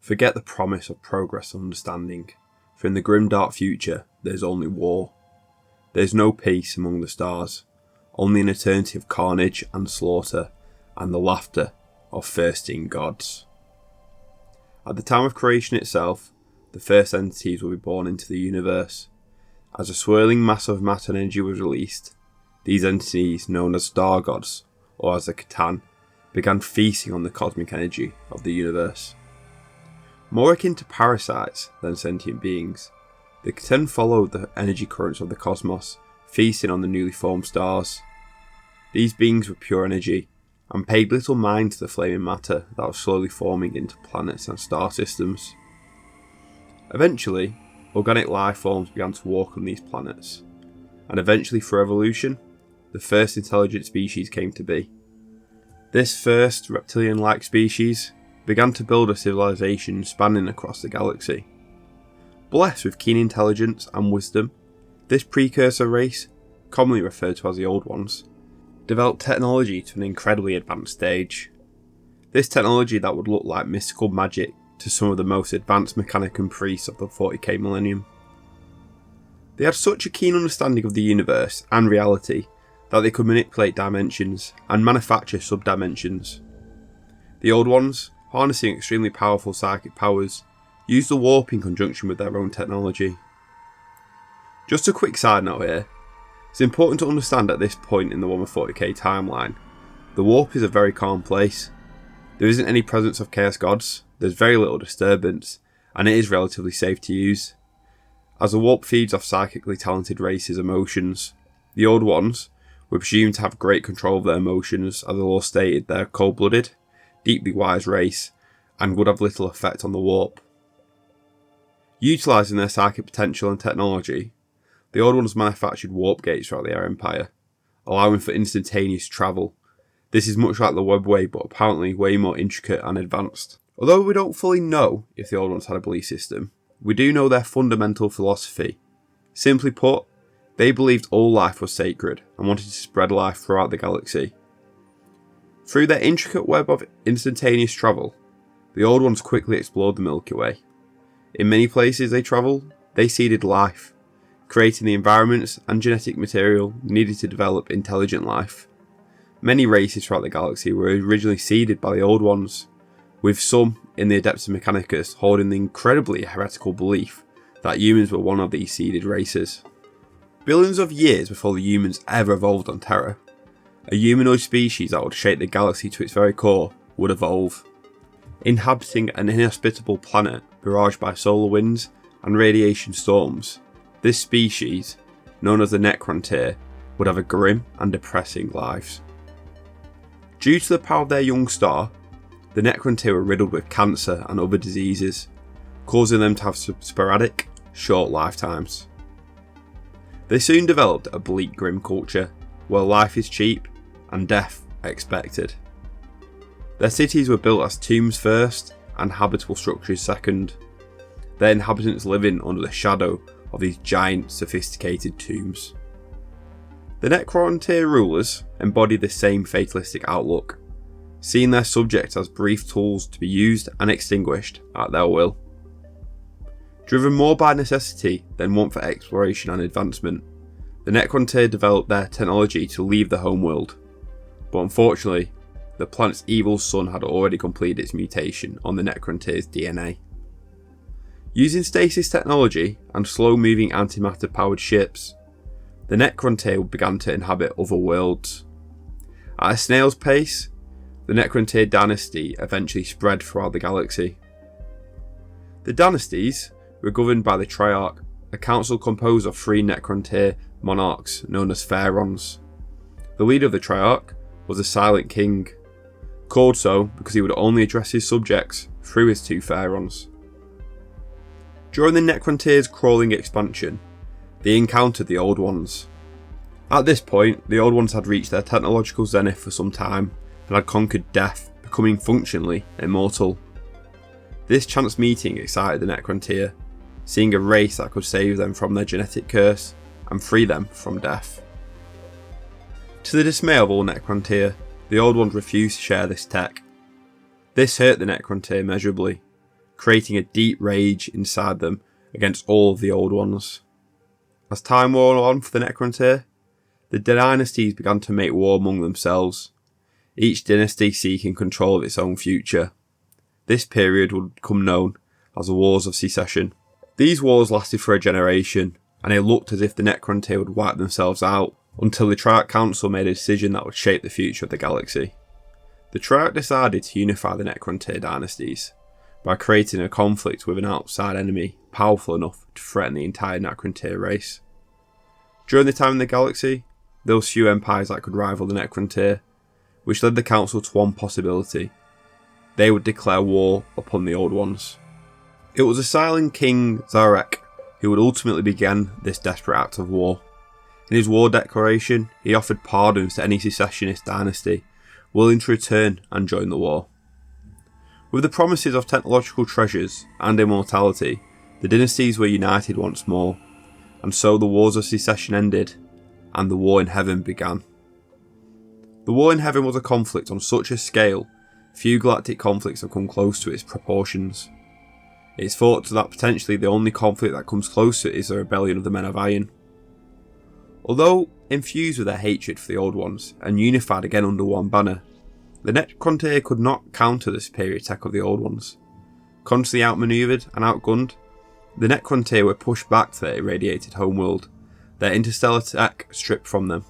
Forget the promise of progress and understanding, for in the grimdark future there is only war. There is no peace among the stars, only an eternity of carnage and slaughter, and the laughter of thirsting gods. At the time of creation itself, the first entities will be born into the universe. As a swirling mass of matter and energy was released, these entities, known as star gods, or as the Catan, began feasting on the cosmic energy of the universe. More akin to parasites than sentient beings, the Catan followed the energy currents of the cosmos, feasting on the newly formed stars. These beings were pure energy, and paid little mind to the flaming matter that was slowly forming into planets and star systems. Eventually, organic life forms began to walk on these planets, and eventually through evolution, the first intelligent species came to be. This first reptilian-like species began to build a civilization spanning across the galaxy. Blessed with keen intelligence and wisdom, this precursor race, commonly referred to as the Old Ones, developed technology to an incredibly advanced stage. This technology that would look like mystical magic to some of the most advanced Mechanicum priests of the 40k millennium. They had such a keen understanding of the universe and reality that they could manipulate dimensions and manufacture sub-dimensions. The Old Ones, harnessing extremely powerful psychic powers, used the warp in conjunction with their own technology. Just a quick side note here, it's important to understand at this point in the Warhammer 40k timeline, the warp is a very calm place. There isn't any presence of chaos gods, there's very little disturbance, and it is relatively safe to use. As the warp feeds off psychically talented races' emotions, the Old Ones were presumed to have great control of their emotions, as the law stated they're a cold-blooded, deeply wise race, and would have little effect on the warp. Utilising their psychic potential and technology, the Old Ones manufactured warp gates throughout their empire, allowing for instantaneous travel. This is much like the webway, but apparently way more intricate and advanced. Although we don't fully know if the Old Ones had a belief system, we do know their fundamental philosophy. Simply put, they believed all life was sacred and wanted to spread life throughout the galaxy. Through their intricate web of instantaneous travel, the Old Ones quickly explored the Milky Way. In many places they travelled, they seeded life, creating the environments and genetic material needed to develop intelligent life. Many races throughout the galaxy were originally seeded by the Old Ones, with some in the Adeptus Mechanicus holding the incredibly heretical belief that humans were one of these seeded races. Billions of years before the humans ever evolved on Terra, a humanoid species that would shape the galaxy to its very core would evolve. Inhabiting an inhospitable planet barraged by solar winds and radiation storms, this species, known as the Necrontyr, would have a grim and depressing lives. Due to the power of their young star, the Necrontyr were riddled with cancer and other diseases, causing them to have sporadic, short lifetimes. They soon developed a bleak, grim culture, where life is cheap and death expected. Their cities were built as tombs first and habitable structures second, their inhabitants living under the shadow of these giant, sophisticated tombs. The Necrontyr rulers embodied the same fatalistic outlook, seeing their subjects as brief tools to be used and extinguished at their will. Driven more by necessity than want for exploration and advancement, the Necrontyr developed their technology to leave the homeworld, but unfortunately, the planet's evil sun had already completed its mutation on the Necrontyr's DNA. Using stasis technology and slow-moving antimatter-powered ships, the Necrontyr began to inhabit other worlds. At a snail's pace, the Necrontyr dynasty eventually spread throughout the galaxy. The dynasties were governed by the Triarch, a council composed of 3 Necrontyr monarchs known as Pharaons. The leader of the Triarch was the Silent King, called so because he would only address his subjects through his 2 Pharaons. During the Necrontyr's crawling expansion, they encountered the Old Ones. At this point, the Old Ones had reached their technological zenith for some time and had conquered death, becoming functionally immortal. This chance meeting excited the Necrontyr, seeing a race that could save them from their genetic curse and free them from death. To the dismay of all Necrontyr, the Old Ones refused to share this tech. This hurt the Necrontyr immeasurably, creating a deep rage inside them against all of the Old Ones. As time wore on for the Necrontyr, the dynasties began to make war among themselves, each dynasty seeking control of its own future. This period would become known as the Wars of Secession. These wars lasted for a generation, and it looked as if the Necrontyr would wipe themselves out until the Triarch Council made a decision that would shape the future of the galaxy. The Triarch decided to unify the Necrontyr dynasties by creating a conflict with an outside enemy powerful enough to threaten the entire Necrontyr race. During the time in the galaxy, there were few empires that could rival the Necrontyr, which led the Council to one possibility. They would declare war upon the Old Ones. It was the silent King Zarek who would ultimately begin this desperate act of war. In his war declaration, he offered pardons to any secessionist dynasty willing to return and join the war. With the promises of technological treasures and immortality, the dynasties were united once more, and so the Wars of Secession ended, and the War in Heaven began. The War in Heaven was a conflict on such a scale, few galactic conflicts have come close to its proportions. It's thought that potentially the only conflict that comes close to it is the rebellion of the Men of Iron. Although infused with their hatred for the Old Ones and unified again under one banner, the Necrontyr could not counter the superior tech of the Old Ones. Constantly outmaneuvered and outgunned, the Necrontyr were pushed back to their irradiated homeworld, their interstellar tech stripped from them.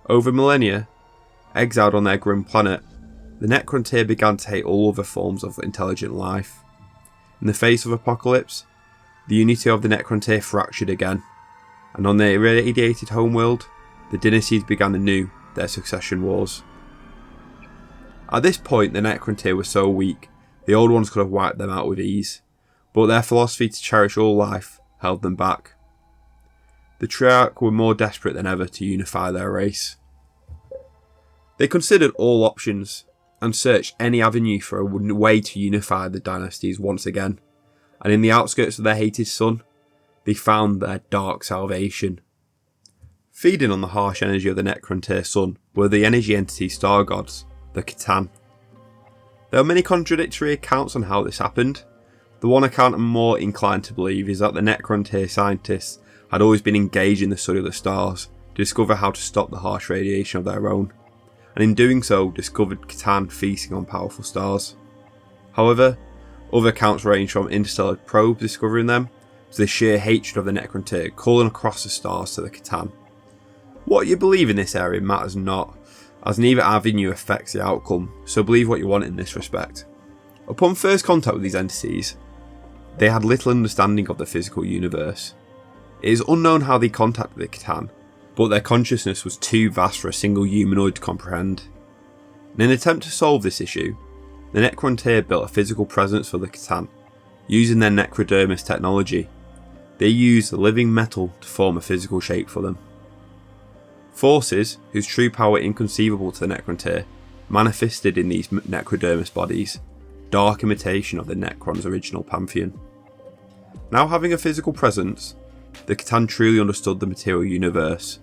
Over millennia, exiled on their grim planet, the Necrontyr began to hate all other forms of intelligent life. In the face of apocalypse, the unity of the Necrontyr fractured again, and on their irradiated homeworld, the dynasties began anew their succession wars. At this point, the Necrontyr were so weak, the Old Ones could have wiped them out with ease, but their philosophy to cherish all life held them back. The Triarch were more desperate than ever to unify their race. They considered all options, and searched any avenue for a way to unify the dynasties once again, and in the outskirts of their hated sun, they found their dark salvation. Feeding on the harsh energy of the Necrontyr sun were the energy entity star gods, the C'tan. There are many contradictory accounts on how this happened. The one account I'm more inclined to believe is that the Necrontyr scientists had always been engaged in the study of the stars to discover how to stop the harsh radiation of their own, and in doing so discovered C'tan feasting on powerful stars. However, other accounts range from interstellar probes discovering them to the sheer hatred of the Necrontyr calling across the stars to the C'tan. What you believe in this area matters not, as neither avenue affects the outcome, so believe what you want in this respect. Upon first contact with these entities, they had little understanding of the physical universe. It is unknown how they contacted the C'tan, but their consciousness was too vast for a single humanoid to comprehend. In an attempt to solve this issue, the Necrontyr built a physical presence for the C'tan, using their necrodermis technology. They used the living metal to form a physical shape for them. Forces, whose true power inconceivable to the Necrontyr, manifested in these necrodermis bodies, dark imitation of the Necron's original pantheon. Now having a physical presence, the C'tan truly understood the material universe.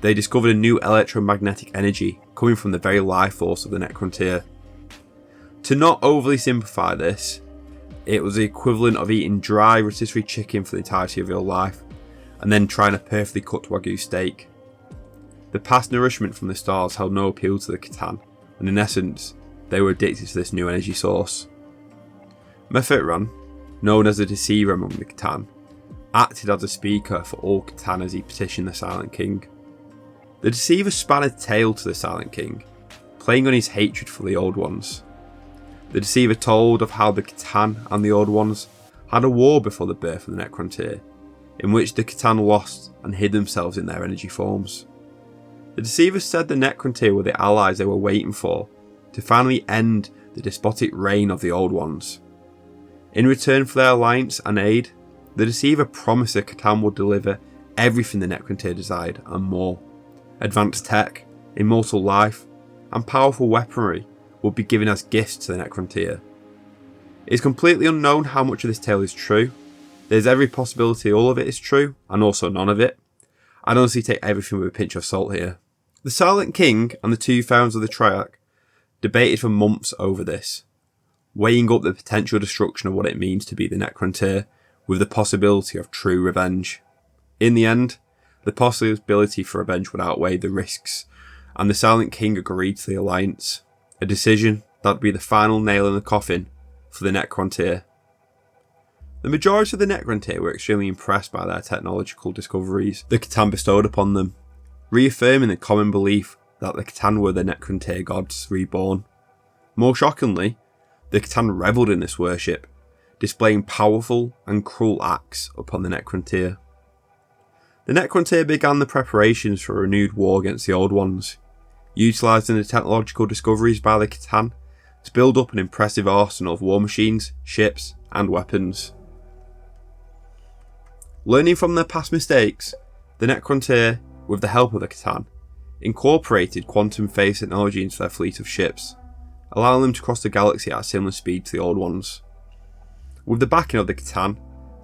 They discovered a new electromagnetic energy coming from the very life force of the Necrontyr. To not overly simplify this, it was the equivalent of eating dry rotisserie chicken for the entirety of your life, and then trying a perfectly cooked Wagyu steak. The past nourishment from the stars held no appeal to the C'tan, and in essence, they were addicted to this new energy source. Mephetran, known as the Deceiver among the C'tan, acted as a speaker for all C'tan as he petitioned the Silent King. The Deceiver span a tale to the Silent King, playing on his hatred for the Old Ones. The Deceiver told of how the C'tan and the Old Ones had a war before the birth of the Necrontyr, in which the C'tan lost and hid themselves in their energy forms. The Deceiver said the Necrontyr were the allies they were waiting for to finally end the despotic reign of the Old Ones. In return for their alliance and aid, the Deceiver promised the C'tan would deliver everything the Necrontyr desired and more. Advanced tech, immortal life, and powerful weaponry would be given as gifts to the Necrontyr. It is completely unknown how much of this tale is true. There's every possibility all of it is true, and also none of it. I'd honestly take everything with a pinch of salt here. The Silent King and the two founders of the Triarch debated for months over this. weighing up the potential destruction of what it means to be the Necrontyr with the possibility of true revenge. In the end, the possibility for revenge would outweigh the risks, and the Silent King agreed to the alliance, a decision that would be the final nail in the coffin for the Necrontyr. The majority of the Necrontyr were extremely impressed by their technological discoveries the Catan bestowed upon them, reaffirming the common belief that the Catan were the Necrontyr gods reborn. More shockingly, the Catan revelled in this worship, displaying powerful and cruel acts upon the Necrontyr. The Necrontyr began the preparations for a renewed war against the Old Ones, utilising the technological discoveries by the Catan to build up an impressive arsenal of war machines, ships, and weapons. Learning from their past mistakes, the Necrontyr, with the help of the Catan, incorporated quantum phase technology into their fleet of ships, allowing them to cross the galaxy at a similar speed to the Old Ones. With the backing of the Catan,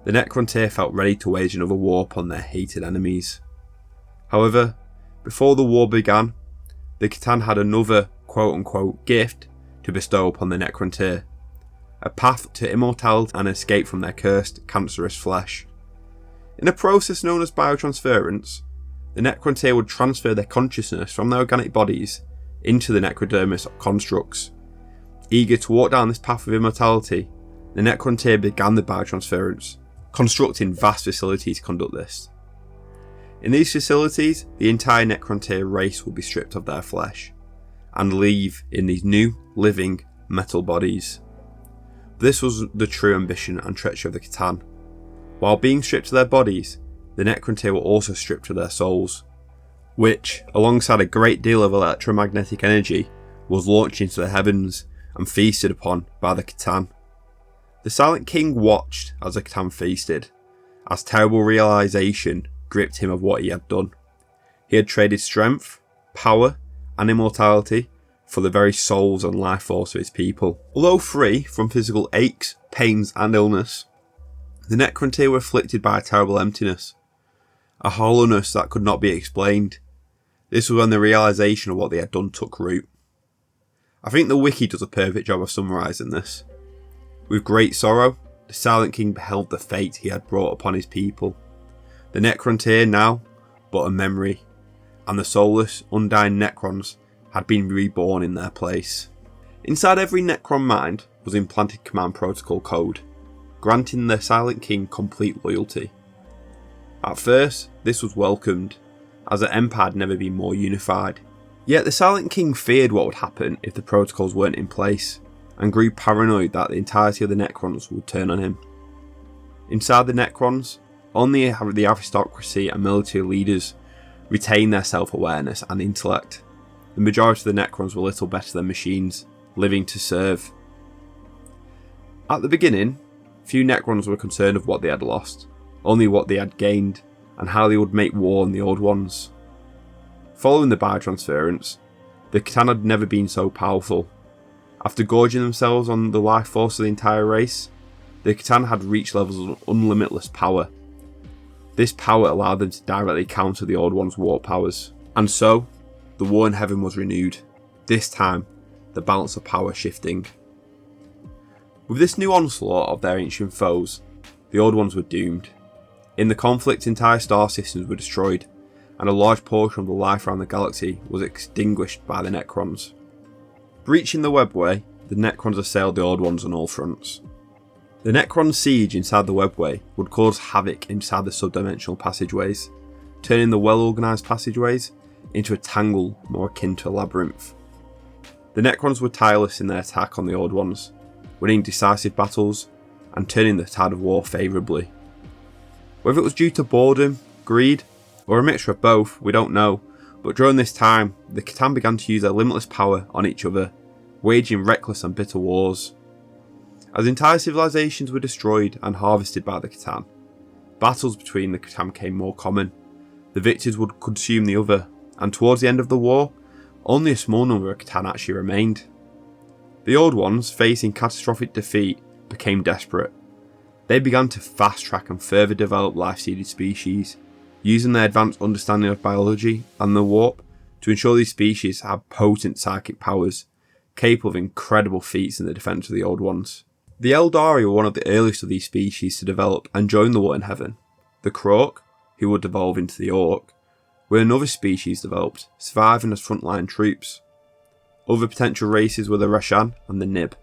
the Necrontyr felt ready to wage another war upon their hated enemies. However, before the war began, the Catan had another quote-unquote gift to bestow upon the Necrontyr, a path to immortality and escape from their cursed, cancerous flesh. In a process known as biotransference, the Necrontyr would transfer their consciousness from their organic bodies into the necrodermis constructs. Eager to walk down this path of immortality, the Necrontyr began the biotransference, constructing vast facilities to conduct this. In these facilities, the entire Necrontyr race will be stripped of their flesh, and leave in these new, living, metal bodies. This was the true ambition and treachery of the Catan. While being stripped of their bodies, the Necrontyr were also stripped of their souls, which, alongside a great deal of electromagnetic energy, was launched into the heavens and feasted upon by the Catan. The Silent King watched as the Catan feasted, as terrible realisation gripped him of what he had done. He had traded strength, power, and immortality for the very souls and life force of his people. Although free from physical aches, pains, and illness, the Necrontyr were afflicted by a terrible emptiness, a hollowness that could not be explained. This was when the realisation of what they had done took root. I think the wiki does a perfect job of summarising this. With great sorrow, the Silent King beheld the fate he had brought upon his people. The Necrontyr now but a memory, and the soulless, undying Necrons had been reborn in their place. Inside every Necron mind was implanted command protocol code, granting the Silent King complete loyalty. At first, this was welcomed, as the Empire had never been more unified. Yet the Silent King feared what would happen if the protocols weren't in place, and grew paranoid that the entirety of the Necrons would turn on him. Inside the Necrons, only the aristocracy and military leaders retained their self-awareness and intellect. The majority of the Necrons were little better than machines, living to serve. At the beginning, few Necrons were concerned of what they had lost, only what they had gained, and how they would make war on the Old Ones. Following the biotransference, the Catan had never been so powerful. After gorging themselves on the life force of the entire race, the Catan had reached levels of unlimitless power. This power allowed them to directly counter the Old Ones' war powers. And so, the war in heaven was renewed, this time the balance of power shifting. With this new onslaught of their ancient foes, the Old Ones were doomed. In the conflict, entire star systems were destroyed, and a large portion of the life around the galaxy was extinguished by the Necrons. Breaching the webway, the Necrons assailed the Old Ones on all fronts. The Necron siege inside the webway would cause havoc inside the subdimensional passageways, turning the well-organised passageways into a tangle more akin to a labyrinth. The Necrons were tireless in their attack on the Old Ones, winning decisive battles and turning the tide of war favourably. Whether it was due to boredom, greed, or a mixture of both, we don't know, but during this time, the Catan began to use their limitless power on each other, waging reckless and bitter wars. As entire civilizations were destroyed and harvested by the Catan, battles between the Catan became more common. The victors would consume the other, and towards the end of the war, only a small number of Catan actually remained. The Old Ones, facing catastrophic defeat, became desperate. They began to fast-track and further develop life-seeded species, using their advanced understanding of biology and the warp to ensure these species had potent psychic powers, capable of incredible feats in the defence of the Old Ones. The Eldari were one of the earliest of these species to develop and join the War in Heaven. The Croak, who would evolve into the Orc, were another species developed, surviving as frontline troops. Other potential races were the Reshan and the Nib.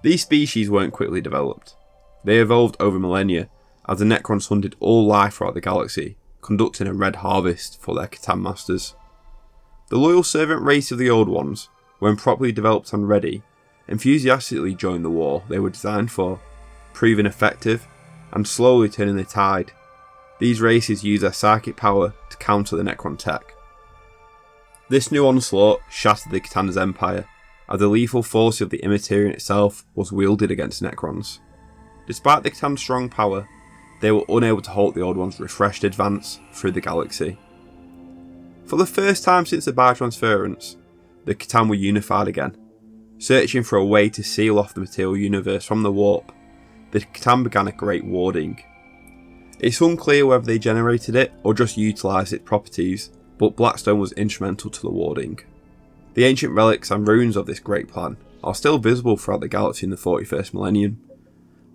These species weren't quickly developed. They evolved over millennia as the Necrons hunted all life throughout the galaxy, conducting a red harvest for their Catan masters. The loyal servant race of the Old Ones, when properly developed and ready, enthusiastically joined the war they were designed for, proving effective and slowly turning the tide. These races used their psychic power to counter the Necron tech. This new onslaught shattered the Catan's empire, as the lethal force of the Immaterian itself was wielded against Necrons. Despite the Catan's strong power, they were unable to halt the Old Ones' refreshed advance through the galaxy. For the first time since the biotransference, the Catan were unified again. Searching for a way to seal off the material universe from the warp, the Catan began a great warding. It's unclear whether they generated it or just utilised its properties, but Blackstone was instrumental to the warding. The ancient relics and ruins of this great plan are still visible throughout the galaxy in the 41st millennium,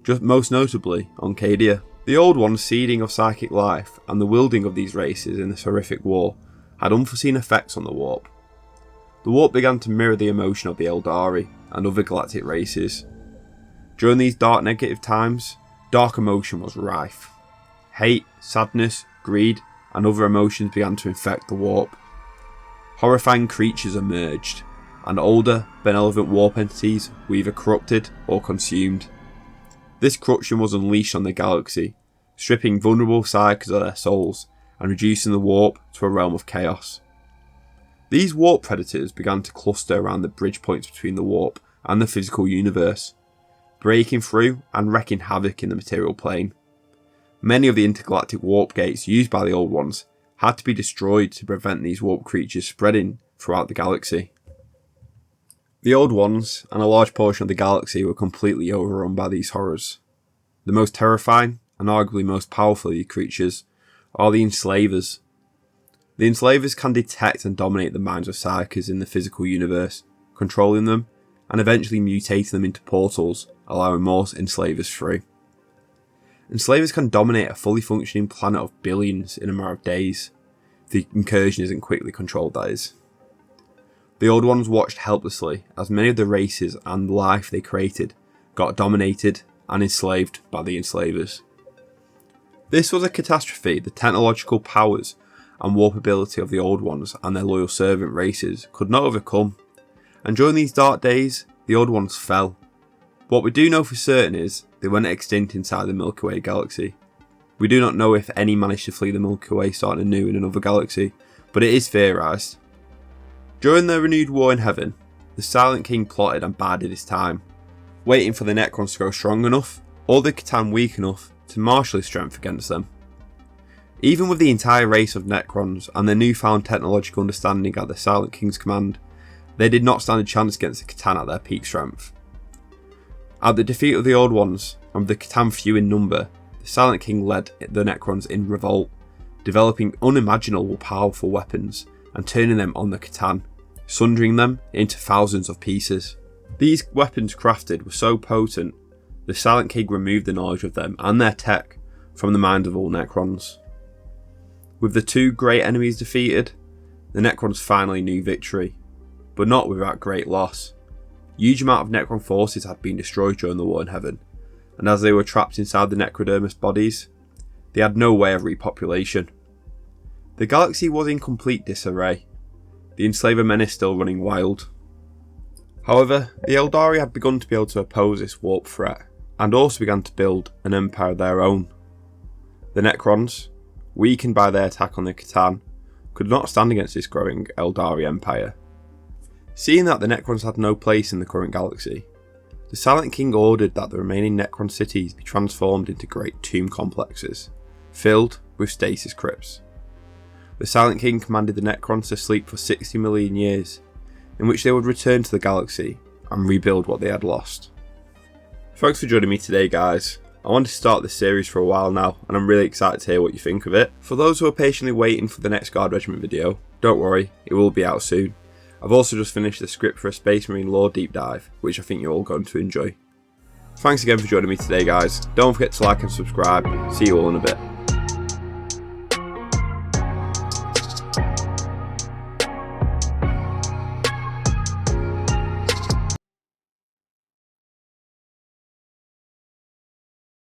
just most notably on Cadia. The Old Ones' seeding of psychic life and the wielding of these races in this horrific war had unforeseen effects on the warp. The warp began to mirror the emotion of the Eldari and other galactic races. During these dark negative times, dark emotion was rife. Hate, sadness, greed, and other emotions began to infect the warp. Horrifying creatures emerged, and older, benevolent warp entities were either corrupted or consumed. This corruption was unleashed on the galaxy, stripping vulnerable psyches of their souls and reducing the warp to a realm of chaos. These warp predators began to cluster around the bridge points between the warp and the physical universe, breaking through and wreaking havoc in the material plane. Many of the intergalactic warp gates used by the Old Ones had to be destroyed to prevent these warp creatures spreading throughout the galaxy. The Old Ones and a large portion of the galaxy were completely overrun by these horrors. The most terrifying and arguably most powerful of these creatures are the Enslavers. The Enslavers can detect and dominate the minds of psykers in the physical universe, controlling them and eventually mutating them into portals, allowing more Enslavers through. Enslavers can dominate a fully functioning planet of billions in a matter of days. If the incursion isn't quickly controlled, that is. The Old Ones watched helplessly as many of the races and life they created got dominated and enslaved by the Enslavers. This was a catastrophe the technological powers and warp ability of the Old Ones and their loyal servant races could not overcome, and during these dark days, the Old Ones fell. What we do know for certain is they went extinct inside the Milky Way galaxy. We do not know if any managed to flee the Milky Way starting anew in another galaxy, but it is theorised. During the renewed war in heaven, the Silent King plotted and bided his time, waiting for the Necrons to grow strong enough, or the Catan weak enough, to marshal his strength against them. Even with the entire race of Necrons and their newfound technological understanding at the Silent King's command, they did not stand a chance against the Catan at their peak strength. At the defeat of the Old Ones, and with the Catan few in number, the Silent King led the Necrons in revolt, developing unimaginable powerful weapons and turning them on the Catan, sundering them into thousands of pieces. These weapons crafted were so potent, the Silent King removed the knowledge of them and their tech from the minds of all Necrons. With the two great enemies defeated, the Necrons finally knew victory, but not without great loss. Huge amount of Necron forces had been destroyed during the war in heaven, and as they were trapped inside the Necrodermis bodies, they had no way of repopulation. The galaxy was in complete disarray, the Enslaver menace still running wild. However, the Eldari had begun to be able to oppose this warp threat, and also began to build an empire of their own. The Necrons, weakened by their attack on the Catan, could not stand against this growing Eldari empire. Seeing that the Necrons had no place in the current galaxy, the Silent King ordered that the remaining Necron cities be transformed into great tomb complexes, filled with stasis crypts. The Silent King commanded the Necrons to sleep for 60 million years, in which they would return to the galaxy and rebuild what they had lost. Thanks for joining me today, guys. I wanted to start this series for a while now, and I'm really excited to hear what you think of it. For those who are patiently waiting for the next Guard Regiment video, don't worry, it will be out soon. I've also just finished the script for a Space Marine lore deep dive, which I think you're all going to enjoy. Thanks again for joining me today, guys. Don't forget to like and subscribe. See you all in a bit.